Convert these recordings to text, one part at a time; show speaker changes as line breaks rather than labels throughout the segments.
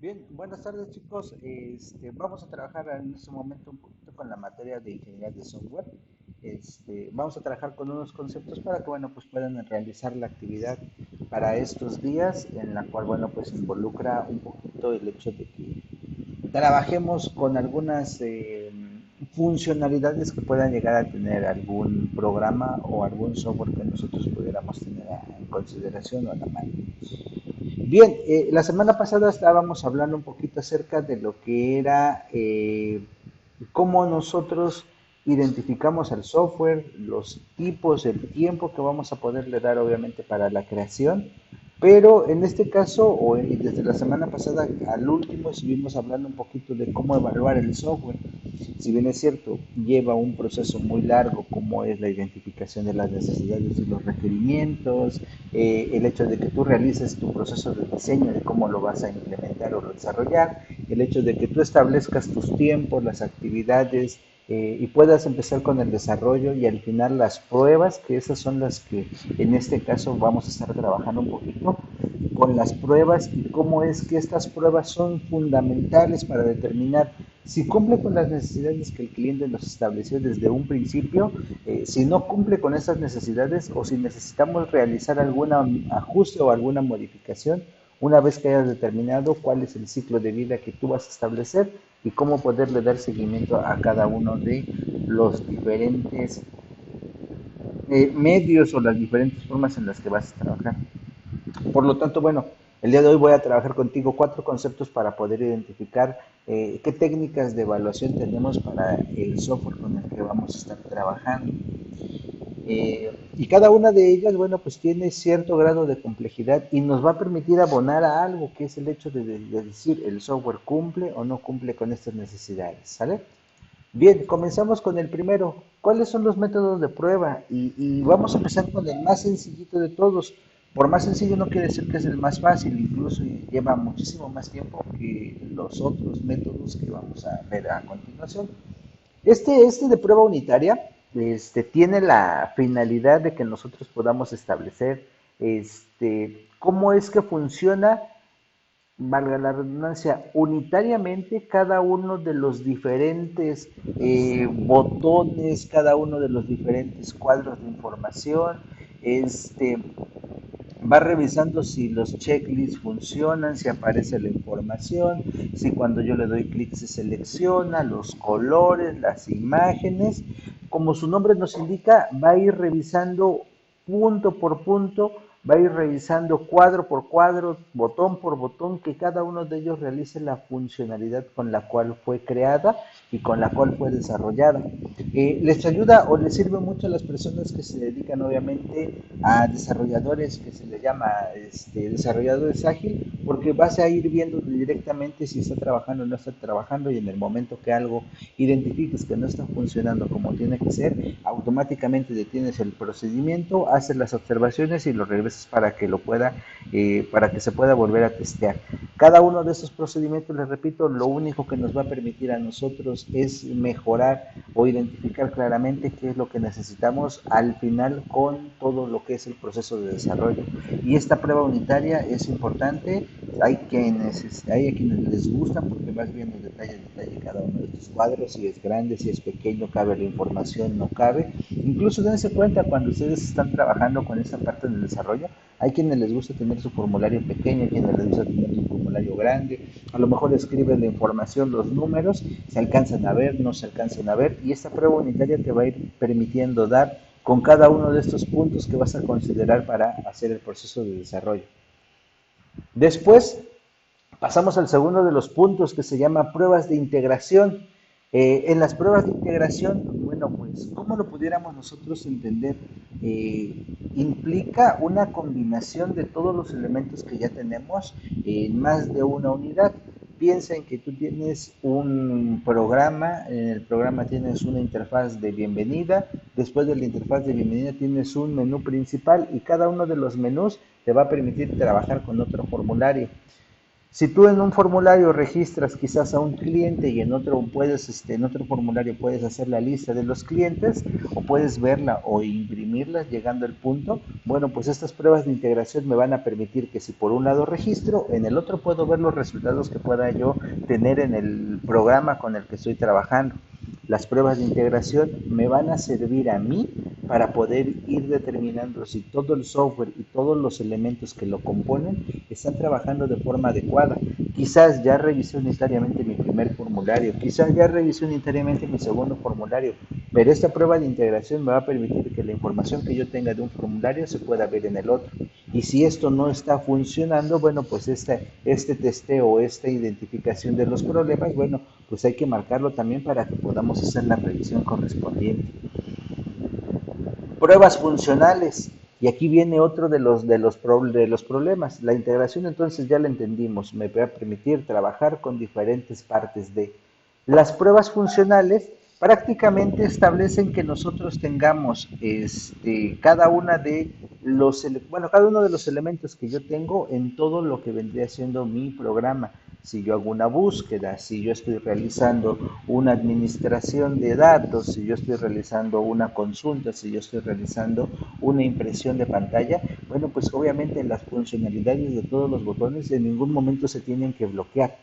Bien, buenas tardes chicos. Vamos a trabajar en este momento un poquito con la materia de ingeniería de software. Vamos a trabajar con unos conceptos para que, bueno, pues puedan realizar la actividad para estos días, en la cual, bueno, pues involucra un poquito el hecho de que trabajemos con algunas funcionalidades que puedan llegar a tener algún programa o algún software que nosotros pudiéramos tener en consideración o a la mano. Bien, la semana pasada estábamos hablando un poquito acerca de lo que era cómo nosotros identificamos el software, los tipos, el tiempo que vamos a poderle dar obviamente para la creación, pero en este caso, desde la semana pasada al último, estuvimos hablando un poquito de cómo evaluar el software. Si bien es cierto, lleva un proceso muy largo como es la identificación de las necesidades y los requerimientos, el hecho de que tú realices tu proceso de diseño de cómo lo vas a implementar o desarrollar, el hecho de que tú establezcas tus tiempos, las actividades y puedas empezar con el desarrollo y al final las pruebas, que esas son las que en este caso vamos a estar trabajando un poquito con las pruebas y cómo es que estas pruebas son fundamentales para determinar si cumple con las necesidades que el cliente nos estableció desde un principio, si no cumple con esas necesidades o si necesitamos realizar algún ajuste o alguna modificación una vez que hayas determinado cuál es el ciclo de vida que tú vas a establecer y cómo poderle dar seguimiento a cada uno de los diferentes medios o las diferentes formas en las que vas a trabajar. Por lo tanto, bueno, el día de hoy voy a trabajar contigo cuatro conceptos para poder identificar qué técnicas de evaluación tenemos para el software con el que vamos a estar trabajando. Y cada una de ellas, bueno, pues tiene cierto grado de complejidad y nos va a permitir abonar a algo, que es el hecho de decir el software cumple o no cumple con estas necesidades, ¿sale? Bien, comenzamos con el primero. ¿Cuáles son los métodos de prueba? Y vamos a empezar con el más sencillito de todos. Por más sencillo no quiere decir que es el más fácil, incluso lleva muchísimo más tiempo que los otros métodos que vamos a ver a continuación. Este de prueba unitaria, tiene la finalidad de que nosotros podamos establecer, cómo es que funciona, valga la redundancia, unitariamente cada uno de los diferentes botones, cada uno de los diferentes cuadros de información, este, va revisando si los checklists funcionan, si aparece la información, si cuando yo le doy clic se selecciona, los colores, las imágenes. Como su nombre nos indica, va a ir revisando punto por punto, va a ir revisando cuadro por cuadro, botón por botón, que cada uno de ellos realice la funcionalidad con la cual fue creada y con la cual fue desarrollada. Les ayuda o les sirve mucho a las personas que se dedican obviamente a desarrolladores, que se le llama desarrolladores ágil, porque vas a ir viendo directamente si está trabajando o no está trabajando, y en el momento que algo identifiques que no está funcionando como tiene que ser, automáticamente detienes el procedimiento, haces las observaciones y lo regresas para que se pueda volver a testear. Cada uno de esos procedimientos, les repito, lo único que nos va a permitir a nosotros es mejorar o identificar claramente qué es lo que necesitamos al final con todo lo que es el proceso de desarrollo. Y esta prueba unitaria es importante. Hay a quienes les gusta porque vas viendo detalle a detalle cada uno de estos cuadros, si es grande, si es pequeño, cabe la información, no cabe. Incluso dense cuenta cuando ustedes están trabajando con esta parte del desarrollo, hay quienes les gusta tener su formulario pequeño, hay quienes les gusta tener su formulario grande, a lo mejor escriben la información, los números, se alcanzan a ver, no se alcanzan a ver, y esta prueba unitaria te va a ir permitiendo dar con cada uno de estos puntos que vas a considerar para hacer el proceso de desarrollo. Después pasamos al segundo de los puntos, que se llama pruebas de integración. En las pruebas de integración, bueno, pues, ¿cómo lo pudiéramos nosotros entender? Implica una combinación de todos los elementos que ya tenemos en más de una unidad. Piensa en que tú tienes un programa, en el programa tienes una interfaz de bienvenida, después de la interfaz de bienvenida tienes un menú principal y cada uno de los menús te va a permitir trabajar con otro formulario. Si tú en un formulario registras quizás a un cliente y en otro en otro formulario puedes hacer la lista de los clientes o puedes verla o imprimirla llegando al punto, bueno, pues estas pruebas de integración me van a permitir que si por un lado registro, en el otro puedo ver los resultados que pueda yo tener en el programa con el que estoy trabajando. Las pruebas de integración me van a servir a mí para poder ir determinando si todo el software y todos los elementos que lo componen están trabajando de forma adecuada. Quizás ya revisé unitariamente mi primer formulario, quizás ya revisé unitariamente mi segundo formulario, pero esta prueba de integración me va a permitir que la información que yo tenga de un formulario se pueda ver en el otro. Y si esto no está funcionando, bueno, pues este testeo, esta identificación de los problemas, bueno, pues hay que marcarlo también para que podamos hacer la revisión correspondiente. Pruebas funcionales. Y aquí viene otro de los problemas. La integración entonces ya la entendimos, me va a permitir trabajar con diferentes partes de las pruebas funcionales. Prácticamente establecen que nosotros tengamos cada una de cada uno de los elementos que yo tengo en todo lo que vendría siendo mi programa. Si yo hago una búsqueda, si yo estoy realizando una administración de datos, si yo estoy realizando una consulta, si yo estoy realizando una impresión de pantalla, bueno, pues obviamente las funcionalidades de todos los botones en ningún momento se tienen que bloquear.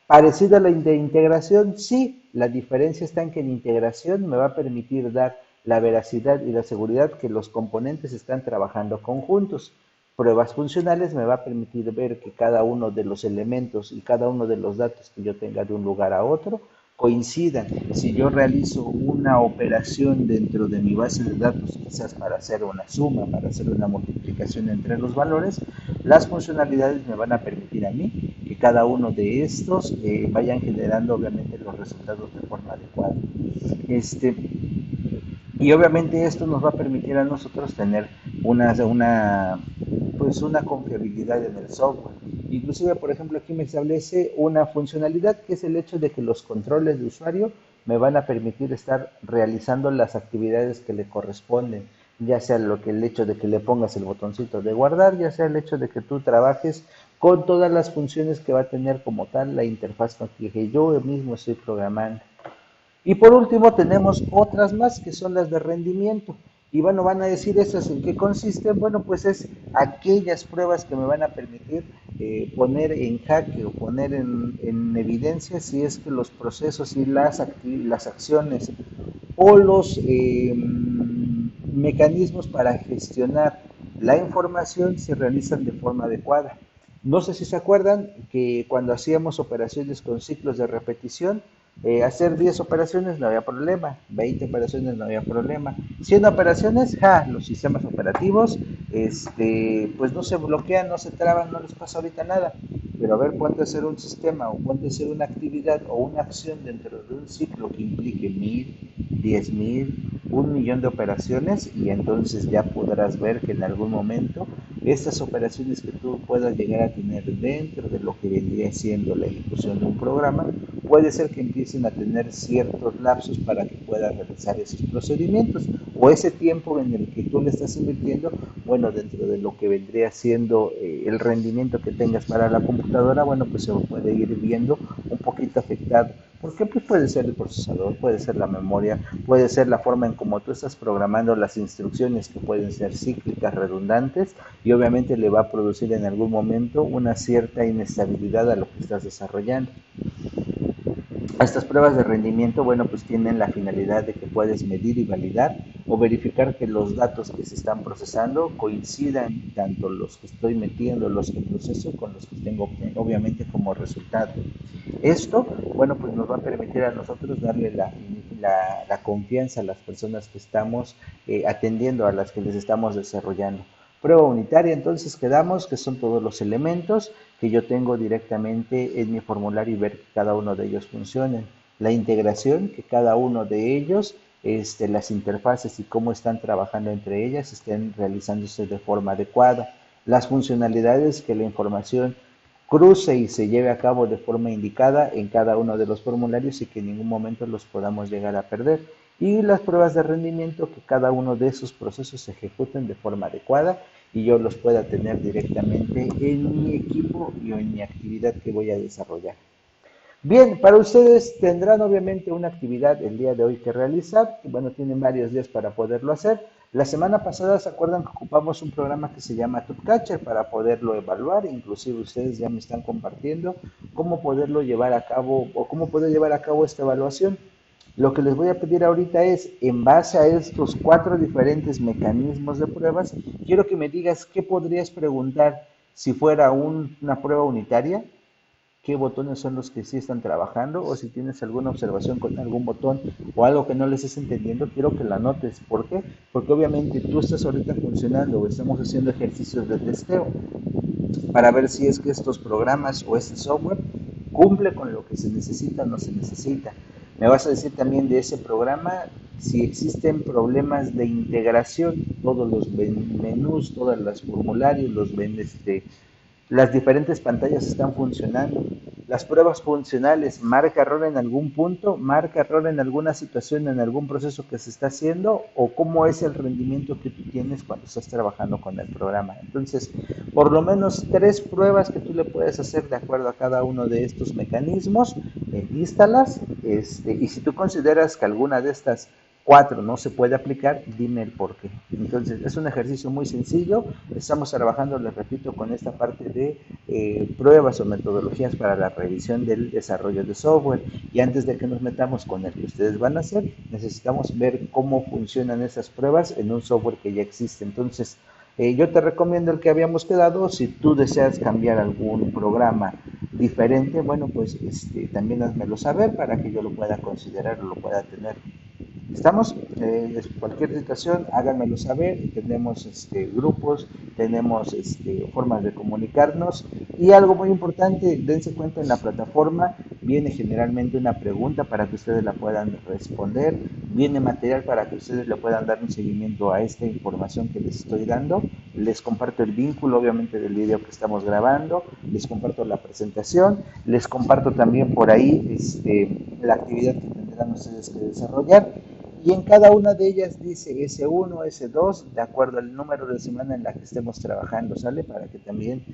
Parecido a la de integración, sí, la diferencia está en que en integración me va a permitir dar la veracidad y la seguridad que los componentes están trabajando conjuntos. Pruebas funcionales me va a permitir ver que cada uno de los elementos y cada uno de los datos que yo tenga de un lugar a otro coincidan. Si yo realizo una operación dentro de mi base de datos, quizás para hacer una suma, para hacer una multiplicación entre los valores, las funcionalidades me van a permitir a mí que cada uno de estos vayan generando obviamente los resultados de forma adecuada. Este, y obviamente esto nos va a permitir a nosotros tener una confiabilidad en el software. Inclusive, por ejemplo, aquí me establece una funcionalidad que es el hecho de que los controles de usuario me van a permitir estar realizando las actividades que le corresponden, ya sea el hecho de que le pongas el botoncito de guardar, ya sea el hecho de que tú trabajes con todas las funciones que va a tener como tal la interfaz con que yo mismo estoy programando. Y por último tenemos otras más que son las de rendimiento. Y bueno, van a decir esas en qué consisten. Bueno, pues es aquellas pruebas que me van a permitir poner en jaque o poner en evidencia si es que los procesos y las acciones o los mecanismos para gestionar la información se realizan de forma adecuada. No sé si se acuerdan que cuando hacíamos operaciones con ciclos de repetición, hacer 10 operaciones no había problema, 20 operaciones no había problema, 100 operaciones, los sistemas operativos, pues no se bloquean, no se traban, no les pasa ahorita nada. Pero a ver, ponte a hacer un sistema o ponte a hacer una actividad o una acción dentro de un ciclo que implique 1000, 10,000, 1,000,000 de operaciones y entonces ya podrás ver que en algún momento estas operaciones que tú puedas llegar a tener dentro de lo que vendría siendo la ejecución de un programa, puede ser que empiecen a tener ciertos lapsos para que puedas realizar esos procedimientos o ese tiempo en el que tú le estás invirtiendo, bueno, dentro de lo que vendría siendo el rendimiento que tengas para la computadora, bueno, pues se puede ir viendo un poquito afectado. ¿Por qué? Pues puede ser el procesador, puede ser la memoria, puede ser la forma en cómo tú estás programando las instrucciones que pueden ser cíclicas, redundantes y obviamente le va a producir en algún momento una cierta inestabilidad a lo que estás desarrollando. Estas pruebas de rendimiento, bueno, pues tienen la finalidad de que puedes medir y validar o verificar que los datos que se están procesando coincidan tanto los que estoy metiendo, los que proceso, con los que tengo obviamente como resultado. Esto, bueno, pues nos va a permitir a nosotros darle la confianza a las personas que estamos atendiendo, a las que les estamos desarrollando. Prueba unitaria, entonces quedamos que son todos los elementos que yo tengo directamente en mi formulario y ver que cada uno de ellos funcionen. La integración, que cada uno de ellos, las interfaces y cómo están trabajando entre ellas estén realizándose de forma adecuada. Las funcionalidades, que la información cruce y se lleve a cabo de forma indicada en cada uno de los formularios y que en ningún momento los podamos llegar a perder. Y las pruebas de rendimiento, que cada uno de esos procesos se ejecuten de forma adecuada y yo los pueda tener directamente en mi equipo y en mi actividad que voy a desarrollar. Bien, para ustedes tendrán obviamente una actividad el día de hoy que realizar, y bueno, tienen varios días para poderlo hacer. La semana pasada se acuerdan que ocupamos un programa que se llama TopCatcher para poderlo evaluar, inclusive ustedes ya me están compartiendo cómo poderlo llevar a cabo o cómo poder llevar a cabo esta evaluación. Lo que les voy a pedir ahorita es, en base a estos 4 diferentes mecanismos de pruebas, quiero que me digas qué podrías preguntar si fuera una prueba unitaria, qué botones son los que sí están trabajando, o si tienes alguna observación con algún botón o algo que no les estés entendiendo, quiero que la notes. ¿Por qué? Porque obviamente tú estás ahorita funcionando o estamos haciendo ejercicios de testeo para ver si es que estos programas o este software cumple con lo que se necesita o no se necesita. Me vas a decir también de ese programa si existen problemas de integración, todos los menús, todos los formularios, las diferentes pantallas están funcionando. Las pruebas funcionales, marca error en algún punto, marca error en alguna situación, en algún proceso que se está haciendo, o cómo es el rendimiento que tú tienes cuando estás trabajando con el programa. Entonces, por lo menos 3 pruebas que tú le puedes hacer de acuerdo a cada uno de estos mecanismos, lístalas, y si tú consideras que alguna de estas 4 no se puede aplicar, dime el por qué. Entonces, es un ejercicio muy sencillo. Estamos trabajando, les repito, con esta parte de pruebas o metodologías para la revisión del desarrollo de software. Y antes de que nos metamos con el que ustedes van a hacer, necesitamos ver cómo funcionan esas pruebas en un software que ya existe. Entonces, yo te recomiendo el que habíamos quedado. Si tú deseas cambiar algún programa diferente, bueno, pues también házmelo saber para que yo lo pueda considerar o lo pueda tener. ¿Estamos? Cualquier situación, háganmelo saber. Tenemos grupos, tenemos formas de comunicarnos. Y algo muy importante, dense cuenta, en la plataforma viene generalmente una pregunta para que ustedes la puedan responder. Viene material para que ustedes le puedan dar un seguimiento a esta información que les estoy dando. Les comparto el vínculo, obviamente, del video que estamos grabando. Les comparto la presentación. Les comparto también por ahí la actividad que tendrán ustedes que desarrollar. Y en cada una de ellas dice S1, S2, de acuerdo al número de semana en la que estemos trabajando, ¿sale? Para que también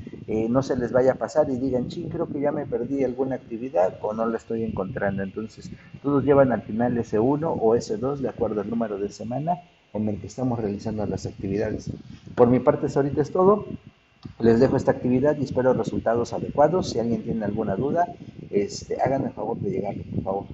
no se les vaya a pasar y digan, ching, creo que ya me perdí alguna actividad o no la estoy encontrando. Entonces, todos llevan al final S1 o S2 de acuerdo al número de semana en el que estamos realizando las actividades. Por mi parte, ahorita es todo. Les dejo esta actividad y espero resultados adecuados. Si alguien tiene alguna duda, háganme el favor de llegarle, por favor.